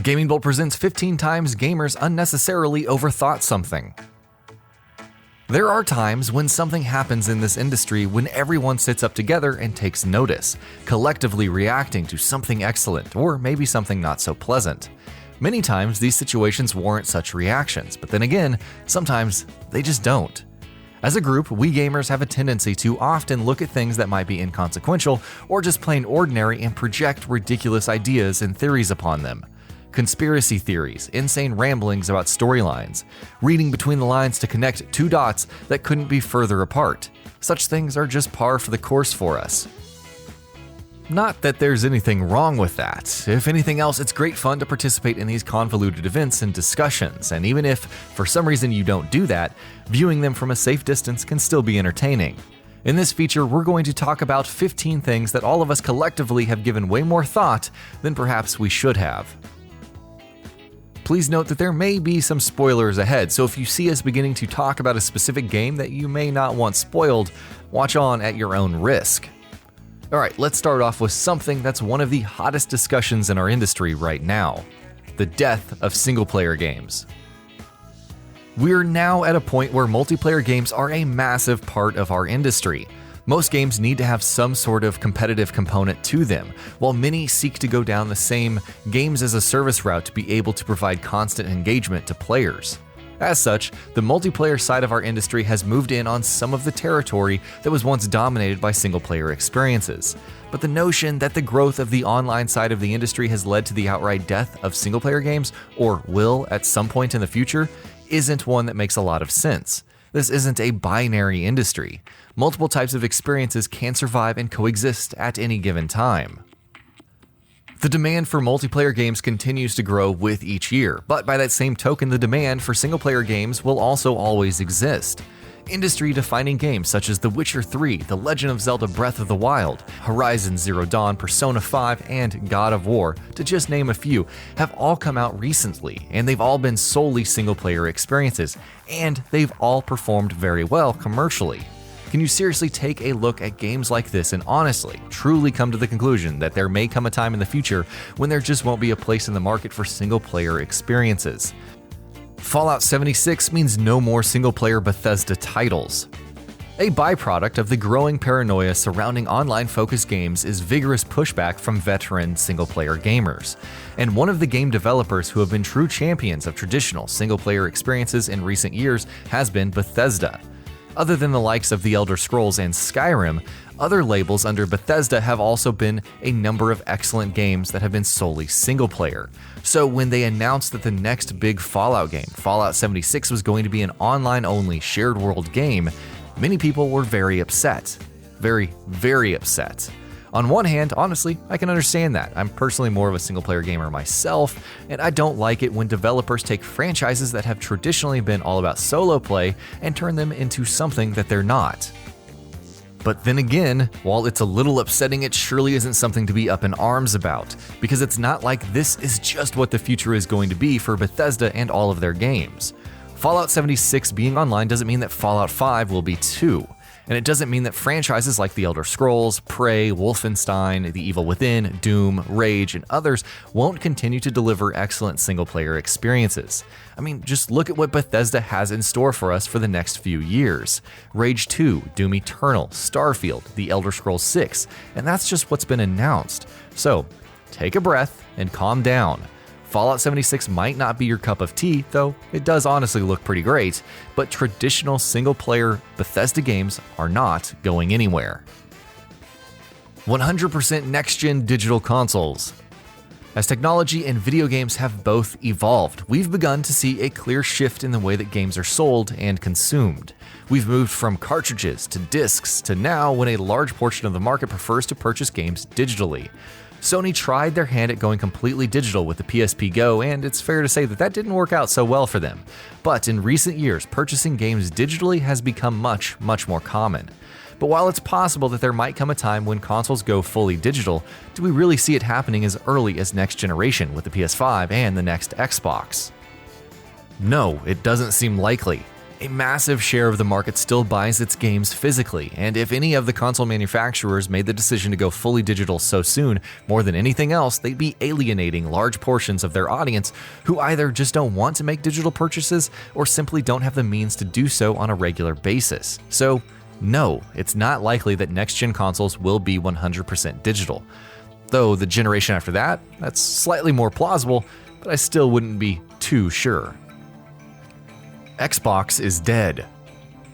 GamingBolt presents 15 times gamers unnecessarily overthought something. There are times when something happens in this industry when everyone sits up together and takes notice, collectively reacting to something excellent or maybe something not so pleasant. Many times these situations warrant such reactions, but then again, sometimes they just don't. As a group, we gamers have a tendency to often look at things that might be inconsequential or just plain ordinary and project ridiculous ideas and theories upon them. Conspiracy theories, insane ramblings about storylines, reading between the lines to connect two dots that couldn't be further apart. Such things are just par for the course for us. Not that there's anything wrong with that. If anything else, it's great fun to participate in these convoluted events and discussions, and even if, for some reason, you don't do that, viewing them from a safe distance can still be entertaining. In this feature, we're going to talk about 15 things that all of us collectively have given way more thought than perhaps we should have. Please note that there may be some spoilers ahead, so if you see us beginning to talk about a specific game that you may not want spoiled, watch on at your own risk. Alright, let's start off with something that's one of the hottest discussions in our industry right now: the death of single-player games. We're now at a point where multiplayer games are a massive part of our industry. Most games need to have some sort of competitive component to them, while many seek to go down the same games-as-a-service route to be able to provide constant engagement to players. As such, the multiplayer side of our industry has moved in on some of the territory that was once dominated by single-player experiences. But the notion that the growth of the online side of the industry has led to the outright death of single-player games, or will at some point in the future, isn't one that makes a lot of sense. This isn't a binary industry. Multiple types of experiences can survive and coexist at any given time. The demand for multiplayer games continues to grow with each year, but by that same token, the demand for single-player games will also always exist. Industry-defining games such as The Witcher 3, The Legend of Zelda Breath of the Wild, Horizon Zero Dawn, Persona 5, and God of War, to just name a few, have all come out recently, and they've all been solely single-player experiences, and they've all performed very well commercially. Can you seriously take a look at games like this and honestly, truly come to the conclusion that there may come a time in the future when there just won't be a place in the market for single-player experiences? Fallout 76 means no more single-player Bethesda titles. A byproduct of the growing paranoia surrounding online-focused games is vigorous pushback from veteran single-player gamers. And one of the game developers who have been true champions of traditional single-player experiences in recent years has been Bethesda. Other than the likes of The Elder Scrolls and Skyrim, other labels under Bethesda have also been a number of excellent games that have been solely single-player. So when they announced that the next big Fallout game, Fallout 76, was going to be an online-only shared world game, many people were very upset. Very, very upset. On one hand, honestly, I can understand that. I'm personally more of a single-player gamer myself, and I don't like it when developers take franchises that have traditionally been all about solo play and turn them into something that they're not. But then again, while it's a little upsetting, it surely isn't something to be up in arms about, because it's not like this is just what the future is going to be for Bethesda and all of their games. Fallout 76 being online doesn't mean that Fallout 5 will be too. And it doesn't mean that franchises like The Elder Scrolls, Prey, Wolfenstein, The Evil Within, Doom, Rage, and others won't continue to deliver excellent single-player experiences. I mean, just look at what Bethesda has in store for us for the next few years. Rage 2, Doom Eternal, Starfield, The Elder Scrolls 6, and that's just what's been announced. So, take a breath and calm down. Fallout 76 might not be your cup of tea, though it does honestly look pretty great, but traditional single-player Bethesda games are not going anywhere. 100% next-gen digital consoles. As technology and video games have both evolved, we've begun to see a clear shift in the way that games are sold and consumed. We've moved from cartridges to discs to now when a large portion of the market prefers to purchase games digitally. Sony tried their hand at going completely digital with the PSP Go, and it's fair to say that that didn't work out so well for them. But in recent years, purchasing games digitally has become much more common. But while it's possible that there might come a time when consoles go fully digital, do we really see it happening as early as next generation with the PS5 and the next Xbox? No, it doesn't seem likely. A massive share of the market still buys its games physically, and if any of the console manufacturers made the decision to go fully digital so soon, more than anything else, they'd be alienating large portions of their audience who either just don't want to make digital purchases or simply don't have the means to do so on a regular basis. So, no, it's not likely that next-gen consoles will be 100% digital. Though the generation after that, that's slightly more plausible, but I still wouldn't be too sure. Xbox is dead.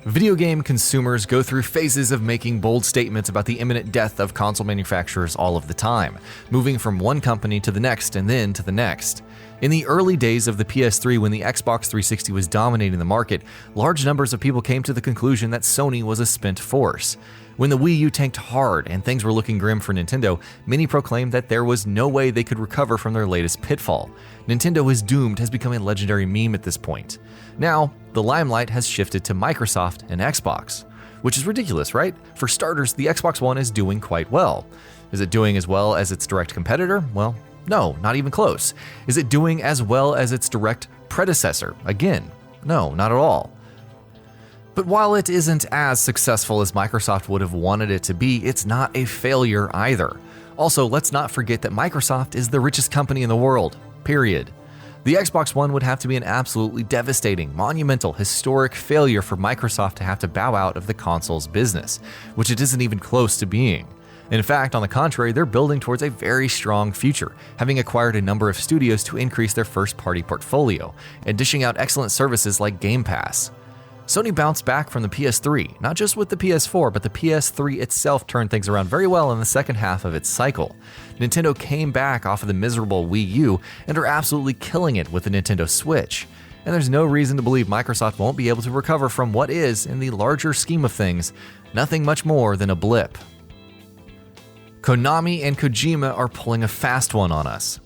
Video game consumers go through phases of making bold statements about the imminent death of console manufacturers all of the time, moving from one company to the next and then to the next. In the early days of the PS3, when the Xbox 360 was dominating the market, large numbers of people came to the conclusion that Sony was a spent force. When the Wii U tanked hard and things were looking grim for Nintendo, many proclaimed that there was no way they could recover from their latest pitfall. Nintendo is doomed has become a legendary meme at this point. Now, the limelight has shifted to Microsoft and Xbox, which is ridiculous, right? For starters, the Xbox One is doing quite well. Is it doing as well as its direct competitor? Well, no, not even close. Is it doing as well as its direct predecessor? Again, no, not at all. But while it isn't as successful as Microsoft would have wanted it to be, it's not a failure either. Also, let's not forget that Microsoft is the richest company in the world, period. The Xbox One would have to be an absolutely devastating, monumental, historic failure for Microsoft to have to bow out of the console's business, which it isn't even close to being. In fact, on the contrary, they're building towards a very strong future, having acquired a number of studios to increase their first-party portfolio, and dishing out excellent services like Game Pass. Sony bounced back from the PS3, not just with the PS4, but the PS3 itself turned things around very well in the second half of its cycle. Nintendo came back off of the miserable Wii U and are absolutely killing it with the Nintendo Switch. And there's no reason to believe Microsoft won't be able to recover from what is, in the larger scheme of things, nothing much more than a blip. Konami and Kojima are pulling a fast one on us.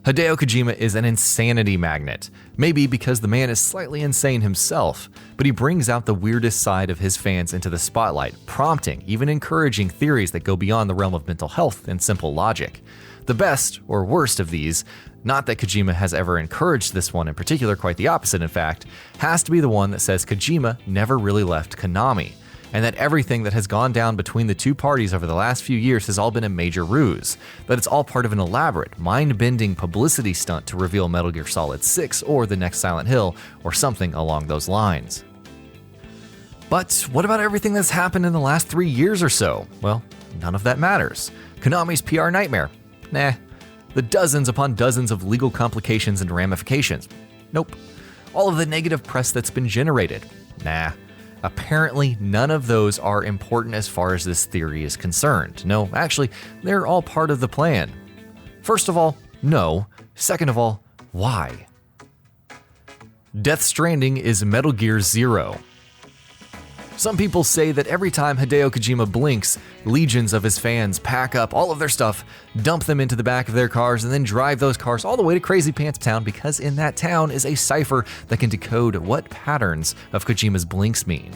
Hideo Kojima is an insanity magnet, maybe because the man is slightly insane himself, but he brings out the weirdest side of his fans into the spotlight, prompting, even encouraging theories that go beyond the realm of mental health and simple logic. The best, or worst of these, not that Kojima has ever encouraged this one in particular, quite the opposite in fact, has to be the one that says Kojima never really left Konami, and that everything that has gone down between the two parties over the last few years has all been a major ruse, that it's all part of an elaborate, mind-bending publicity stunt to reveal Metal Gear Solid 6 or the next Silent Hill, or something along those lines. But what about everything that's happened in the last 3 years or so? Well, none of that matters. Konami's PR nightmare? Nah. The dozens upon dozens of legal complications and ramifications? Nope. All of the negative press that's been generated? Nah. Apparently, none of those are important as far as this theory is concerned. No, actually, they're all part of the plan. First of all, no. Second of all, why? Death Stranding is Metal Gear Zero. Some people say that every time Hideo Kojima blinks, legions of his fans pack up all of their stuff, dump them into the back of their cars, and then drive those cars all the way to Crazy Pants Town, because in that town is a cipher that can decode what patterns of Kojima's blinks mean.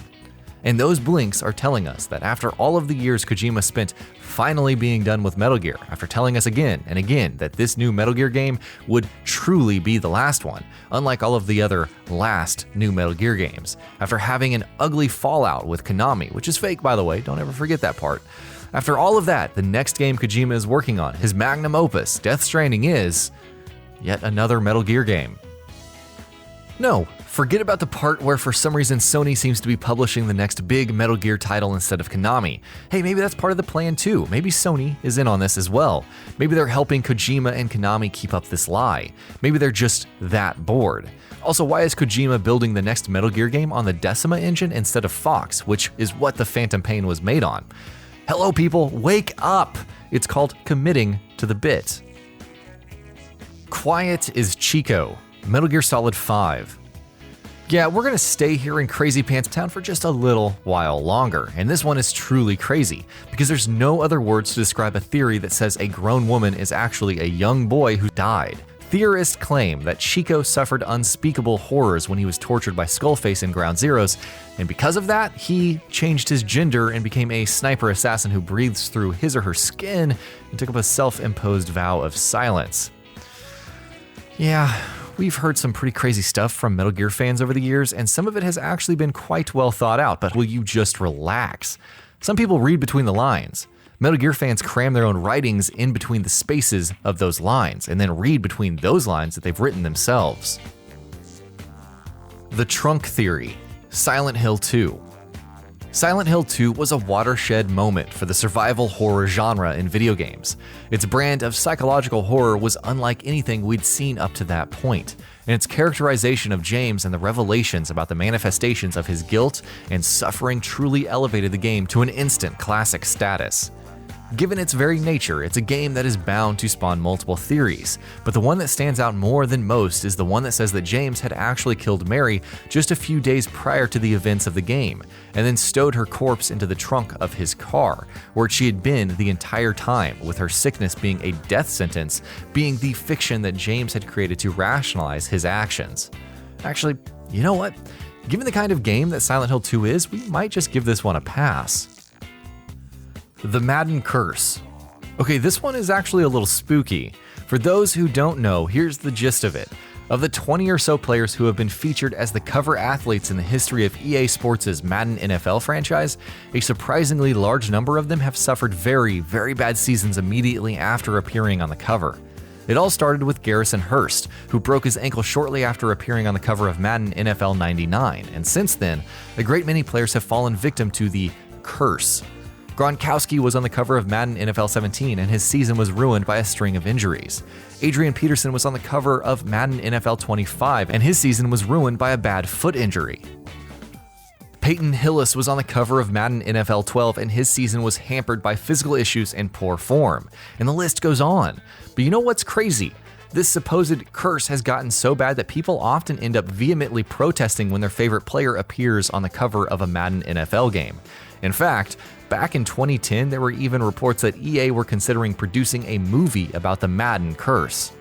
And those blinks are telling us that after all of the years Kojima spent finally being done with Metal Gear, after telling us again and again that this new Metal Gear game would truly be the last one, unlike all of the other last new Metal Gear games, after having an ugly fallout with Konami, which is fake by the way, don't ever forget that part. After all of that, the next game Kojima is working on, his magnum opus, Death Stranding, is yet another Metal Gear game. No, forget about the part where for some reason Sony seems to be publishing the next big Metal Gear title instead of Konami. Hey, maybe that's part of the plan too. Maybe Sony is in on this as well. Maybe they're helping Kojima and Konami keep up this lie. Maybe they're just that bored. Also, why is Kojima building the next Metal Gear game on the Decima engine instead of Fox, which is what the Phantom Pain was made on? Hello people, wake up! It's called committing to the bit. Quiet is Chico. Metal Gear Solid 5. Yeah, we're gonna stay here in Crazy Pants Town for just a little while longer, and this one is truly crazy, because there's no other words to describe a theory that says a grown woman is actually a young boy who died. Theorists claim that Chico suffered unspeakable horrors when he was tortured by Skullface in Ground Zeroes, and because of that, he changed his gender and became a sniper assassin who breathes through his or her skin and took up a self-imposed vow of silence. Yeah, We've heard some pretty crazy stuff from Metal Gear fans over the years, and some of it has actually been quite well thought out, but will you just relax? Some people read between the lines. Metal Gear fans cram their own writings in between the spaces of those lines, and then read between those lines that they've written themselves. The Trunk Theory, Silent Hill 2. Silent Hill 2 was a watershed moment for the survival horror genre in video games. Its brand of psychological horror was unlike anything we'd seen up to that point, and its characterization of James and the revelations about the manifestations of his guilt and suffering truly elevated the game to an instant classic status. Given its very nature, it's a game that is bound to spawn multiple theories, but the one that stands out more than most is the one that says that James had actually killed Mary just a few days prior to the events of the game, and then stowed her corpse into the trunk of his car, where she had been the entire time, with her sickness being a death sentence, being the fiction that James had created to rationalize his actions. Actually, you know what? Given the kind of game that Silent Hill 2 is, we might just give this one a pass. The Madden Curse. Okay, this one is actually a little spooky. For those who don't know, here's the gist of it. Of the 20 or so players who have been featured as the cover athletes in the history of EA Sports' Madden NFL franchise, a surprisingly large number of them have suffered very, very bad seasons immediately after appearing on the cover. It all started with Garrison Hurst, who broke his ankle shortly after appearing on the cover of Madden NFL 99, and since then, a great many players have fallen victim to the curse. Gronkowski was on the cover of Madden NFL 17 and his season was ruined by a string of injuries. Adrian Peterson was on the cover of Madden NFL 25 and his season was ruined by a bad foot injury. Peyton Hillis was on the cover of Madden NFL 12 and his season was hampered by physical issues and poor form. And the list goes on. But you know what's crazy? This supposed curse has gotten so bad that people often end up vehemently protesting when their favorite player appears on the cover of a Madden NFL game. In fact, back in 2010, there were even reports that EA were considering producing a movie about the Madden curse.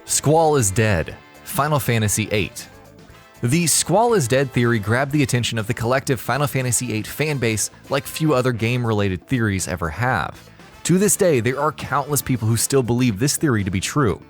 Squall is dead. Final Fantasy VIII. The Squall is dead theory grabbed the attention of the collective Final Fantasy VIII fanbase like few other game-related theories ever have. To this day, there are countless people who still believe this theory to be true.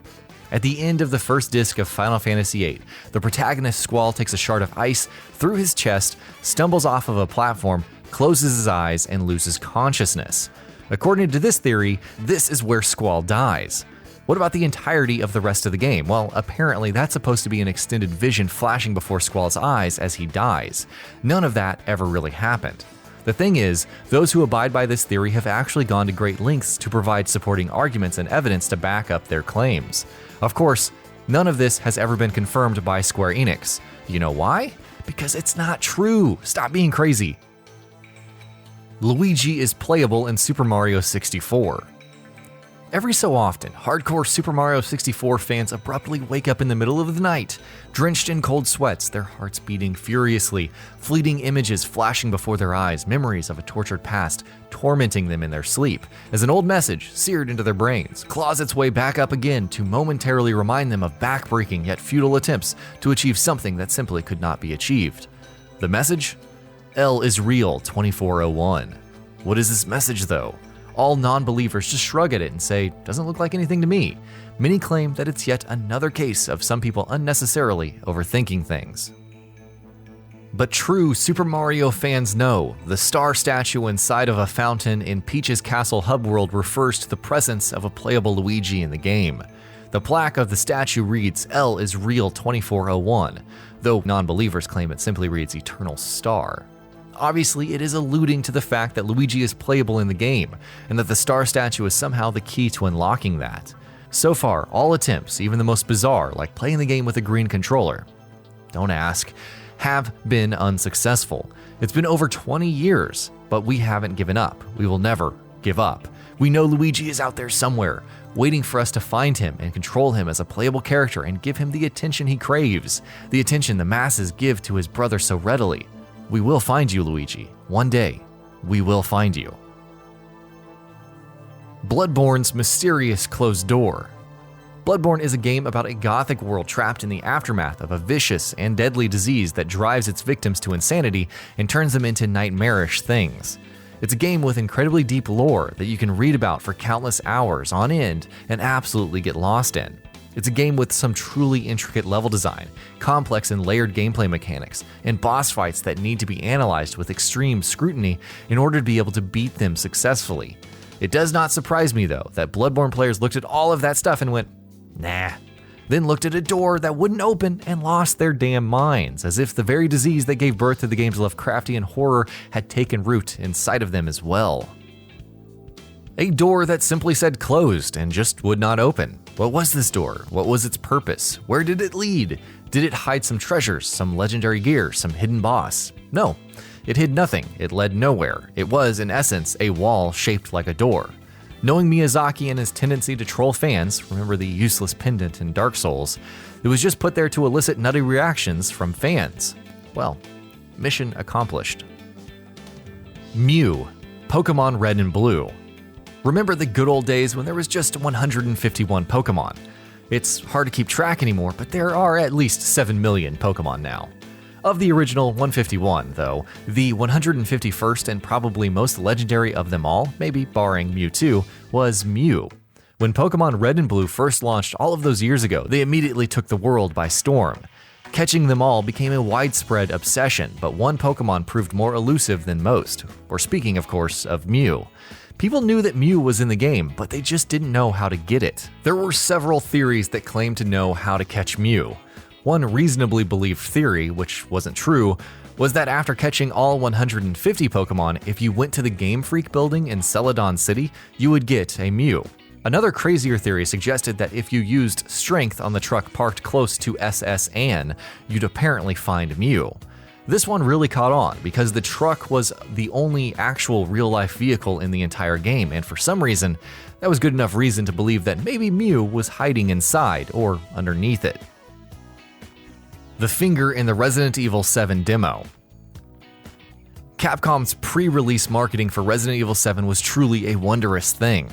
At the end of the first disc of Final Fantasy VIII, the protagonist Squall takes a shard of ice through his chest, stumbles off of a platform, closes his eyes, and loses consciousness. According to this theory, this is where Squall dies. What about the entirety of the rest of the game? Well, apparently that's supposed to be an extended vision flashing before Squall's eyes as he dies. None of that ever really happened. The thing is, those who abide by this theory have actually gone to great lengths to provide supporting arguments and evidence to back up their claims. Of course, none of this has ever been confirmed by Square Enix. You know why? Because it's not true. Stop being crazy. Luigi is playable in Super Mario 64. Every so often, hardcore Super Mario 64 fans abruptly wake up in the middle of the night, drenched in cold sweats, their hearts beating furiously, fleeting images flashing before their eyes, memories of a tortured past tormenting them in their sleep, as an old message, seared into their brains, claws its way back up again to momentarily remind them of backbreaking yet futile attempts to achieve something that simply could not be achieved. The message? L is real 2401. What is this message though? All non-believers just shrug at it and say, doesn't look like anything to me. Many claim that it's yet another case of some people unnecessarily overthinking things. But true Super Mario fans know the star statue inside of a fountain in Peach's Castle hub world refers to the presence of a playable Luigi in the game. The plaque of the statue reads L is real 2401, though non-believers claim it simply reads Eternal Star. Obviously, it is alluding to the fact that Luigi is playable in the game, and that the star statue is somehow the key to unlocking that. So far, all attempts, even the most bizarre, like playing the game with a green controller, don't ask, have been unsuccessful. It's been over 20 years, but we haven't given up. We will never give up. We know Luigi is out there somewhere, waiting for us to find him and control him as a playable character and give him the attention he craves, the attention the masses give to his brother so readily. We will find you, Luigi. One day, we will find you. Bloodborne's mysterious closed door. Bloodborne is a game about a gothic world trapped in the aftermath of a vicious and deadly disease that drives its victims to insanity and turns them into nightmarish things. It's a game with incredibly deep lore that you can read about for countless hours on end and absolutely get lost in. It's a game with some truly intricate level design, complex and layered gameplay mechanics, and boss fights that need to be analyzed with extreme scrutiny in order to be able to beat them successfully. It does not surprise me, though, that Bloodborne players looked at all of that stuff and went, nah. Then looked at a door that wouldn't open and lost their damn minds, as if the very disease that gave birth to the game's Lovecraftian horror had taken root inside of them as well. A door that simply said closed and just would not open. What was this door? What was its purpose? Where did it lead? Did it hide some treasures, some legendary gear, some hidden boss? No, it hid nothing. It led nowhere. It was, in essence, a wall shaped like a door. Knowing Miyazaki and his tendency to troll fans, remember the useless pendant in Dark Souls, it was just put there to elicit nutty reactions from fans. Well, mission accomplished. Mew, Pokemon Red and Blue. Remember the good old days when there was just 151 Pokemon? It's hard to keep track anymore, but there are at least 7 million Pokemon now. Of the original 151, though, the 151st and probably most legendary of them all, maybe barring Mewtwo, was Mew. When Pokemon Red and Blue first launched all of those years ago, they immediately took the world by storm. Catching them all became a widespread obsession, but one Pokemon proved more elusive than most. Or speaking, of course, of Mew. People knew that Mew was in the game, but they just didn't know how to get it. There were several theories that claimed to know how to catch Mew. One reasonably believed theory, which wasn't true, was that after catching all 150 Pokemon, if you went to the Game Freak building in Celadon City, you would get a Mew. Another crazier theory suggested that if you used Strength on the truck parked close to SS Anne, you'd apparently find Mew. This one really caught on because the truck was the only actual real-life vehicle in the entire game, and for some reason, that was good enough reason to believe that maybe Mew was hiding inside or underneath it. The finger in the Resident Evil 7 demo. Capcom's pre-release marketing for Resident Evil 7 was truly a wondrous thing.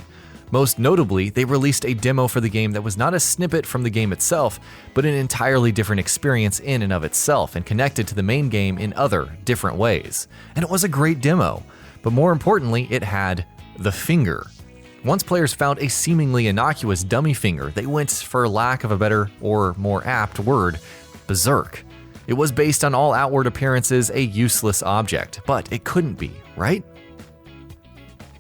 Most notably, they released a demo for the game that was not a snippet from the game itself, but an entirely different experience in and of itself and connected to the main game in other, different ways. And it was a great demo, but more importantly, it had the finger. Once players found a seemingly innocuous dummy finger, they went, for lack of a better or more apt word, berserk. It was based on all outward appearances a useless object, but it couldn't be, right?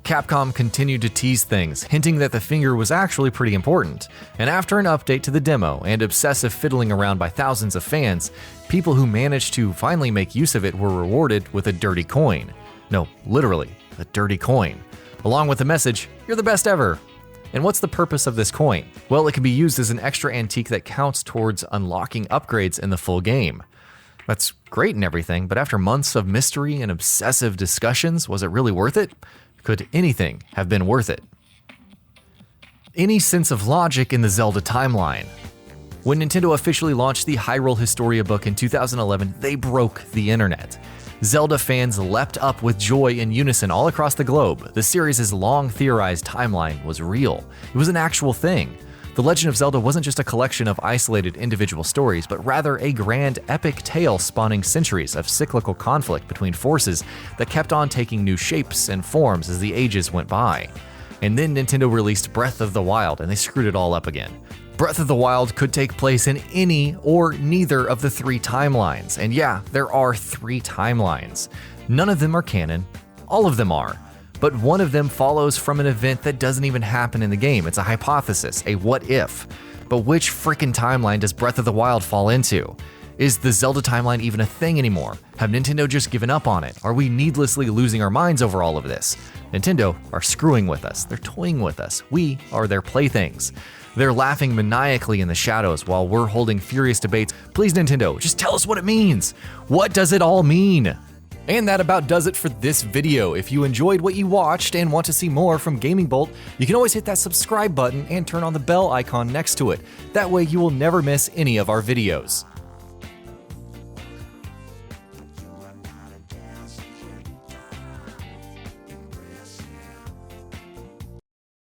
Capcom continued to tease things, hinting that the finger was actually pretty important, and after an update to the demo and obsessive fiddling around by thousands of fans, people who managed to finally make use of it were rewarded with a dirty coin. No, literally, a dirty coin. Along with the message, "You're the best ever." And what's the purpose of this coin? Well, it can be used as an extra antique that counts towards unlocking upgrades in the full game. That's great and everything, but after months of mystery and obsessive discussions, was it really worth it? Could anything have been worth it? Any sense of logic in the Zelda timeline? When Nintendo officially launched the Hyrule Historia book in 2011, they broke the internet. Zelda fans leapt up with joy in unison all across the globe. The series' long theorized timeline was real. It was an actual thing. The Legend of Zelda wasn't just a collection of isolated individual stories, but rather a grand epic tale spanning centuries of cyclical conflict between forces that kept on taking new shapes and forms as the ages went by. And then Nintendo released Breath of the Wild, and they screwed it all up again. Breath of the Wild could take place in any or neither of the 3 timelines. And yeah, there are 3 timelines. None of them are canon, all of them are. But one of them follows from an event that doesn't even happen in the game. It's a hypothesis, a what if. But which frickin' timeline does Breath of the Wild fall into? Is the Zelda timeline even a thing anymore? Have Nintendo just given up on it? Are we needlessly losing our minds over all of this? Nintendo are screwing with us. They're toying with us. We are their playthings. They're laughing maniacally in the shadows while we're holding furious debates. Please, Nintendo, just tell us what it means. What does it all mean? And that about does it for this video. If you enjoyed what you watched and want to see more from GamingBolt, you can always hit that subscribe button and turn on the bell icon next to it. That way you will never miss any of our videos.